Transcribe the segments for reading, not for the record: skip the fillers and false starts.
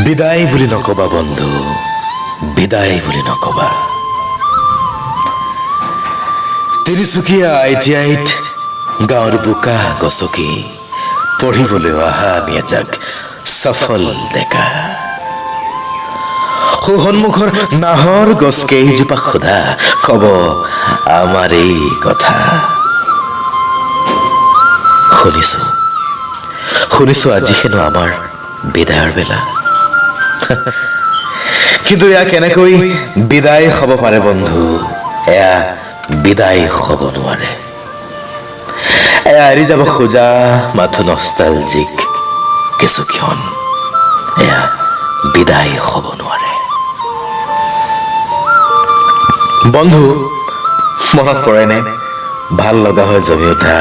বিদায় বুলি নকবা বন্ধু, বিদায় বুলি নকবা। তিনিচুকীয়া ITIত গাঁৱৰ বোকা গছকি পঢ়িবলৈ অহা আমি এজাক সফল ডেকা। সুসন্মুখৰ নাহৰ গছ কেইজোপা সোধা কব আমাৰ এই কথা। শুনিছো আজি হেনো আমাৰ বিদায়ৰ বেলা। কিন্তু এয়া কেনেকৈ বিদায় হব পাৰে বন্ধু? এয়া বিদায় হব নোৱাৰে। এয়া এৰি যাব খোজা মাথো নষ্টালজিক কিছু ক্ষণ। এয়া বিদায় হব নোৱাৰে। বন্ধু, মনত পৰেনে ভাল লগা হৈ জমি উঠা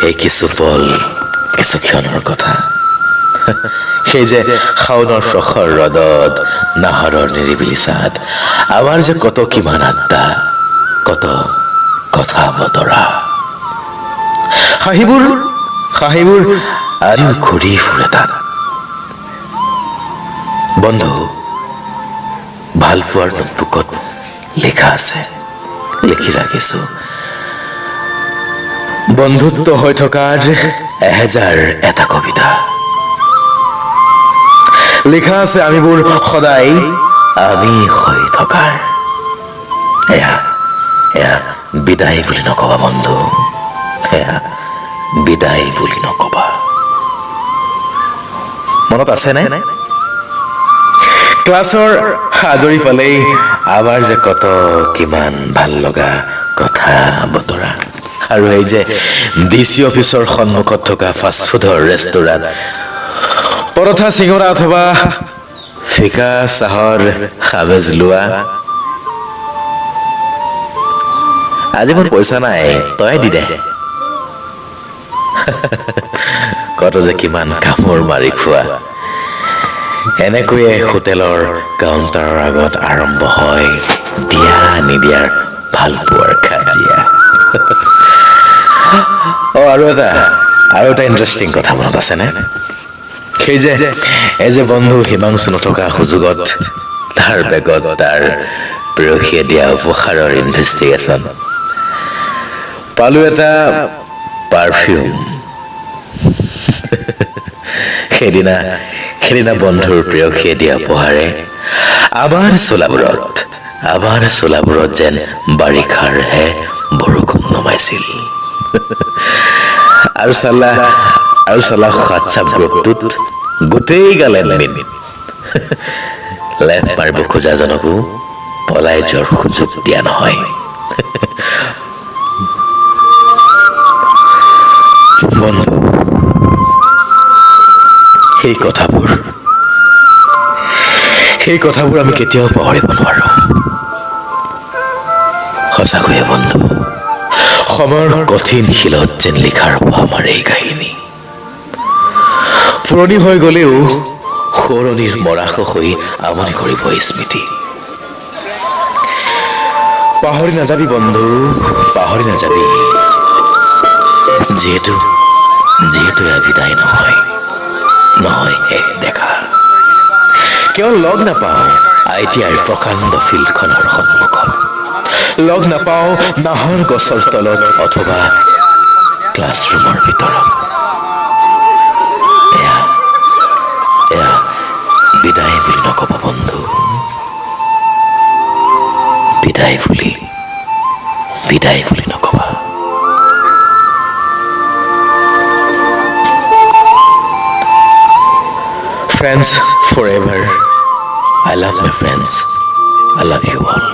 এই কিছু পল কিছু ক্ষণৰ কথা? সেই যে শাওনৰ প্ৰখৰ ৰদত নাহৰৰ নিৰিবিলি ছাঁত আমাৰ যে কত কিমান আড্ডা, কত কথা বতৰা। হাঁহিবোৰ আজিও ঘূৰি ফুৰে তাত। বন্ধু, ভাল পোৱাৰ নোটবুকত লিখা আছে, লিখি ৰাখিছো, বন্ধুত্ব হৈ থকাৰ 1001টা কবিতা। লিখা আছে আমিবোৰ সদায় আমি হৈ থকাৰ। এয়া বিদায় বুলি নকবা বন্ধু, এয়া বিদায় বুলি নকবা। মনত আছে নে? ক্লাছৰ আজৰি পালেই আমাৰ যে কত কিমান ভাল লগা কথা বতৰা। আৰু এই যে DC অফিচৰ সন্মুখত থকা ফাষ্টফুডৰ ৰেষ্টুৰাঁত পৰঠা চিঙৰা অথবা ফিকা চাহৰ আমেজ লোৱা। আজি মোৰ পইচা নাই, তই দি দে। কত যে কিমান কামোৰ মাৰি খোৱা। এনেকৈয়ে হোটেলৰ কাউণ্টাৰৰ আগত আৰম্ভ হয় দিয়া নিদিয়াৰ ভাল পোৱাৰ কাজিয়া। আৰু এটা ইণ্টাৰেষ্টিং কথা মনত আছেনে? এই যে বন্ধু হিমাংশু নথকা সুযোগত তাৰ বেগত তাৰ প্ৰেয়সীয়ে দিয়া উপহাৰৰ ইনভেষ্টিগেশ্যন। পালো এটা পাৰফিউম। সেইদিনা বন্ধুৰ প্ৰেয়সীয়ে দিয়া উপহাৰে আমাৰ চোলাবোৰত যেন বাৰিষাৰহে বৰষুণ নমাইছিল। আৰু চালা হোৱাটছআপ গ্ৰুপটোত গোটেই গালে লেট মাৰিব খোজাজনকো পলাই যোৱাৰ সুযোগ দিয়া নহয়। বন্ধু, সেই কথাবোৰ আমি কেতিয়াও পাহৰিব নোৱাৰো। সঁচাকৈয়ে বন্ধু, সময়ৰ কঠিন শিলত যেন লিখাৰ আমাৰ এই কাহিনী পুৰণি হৈ গলেও সোঁৱৰণিৰ মৰাশ হৈ আমনি কৰিব স্মৃতি। পাহৰি নাযাবি বন্ধু, পাহৰি নাযাবি। যিহেতু এয়া বিদায় নহয় শেষ দেখা। কেৱল লগ নাপাওঁ ITIৰ প্ৰকাণ্ড ফিল্ডখনৰ সন্মুখত, লগ নাপাওঁ নাহৰ গছৰ তলত অথবা ক্লাছৰুমৰ ভিতৰত। এয়া বিদায় বুলি নকবা বন্ধু, বিদায় বুলি নকবা। Friends forever. I love my friends. I love you all.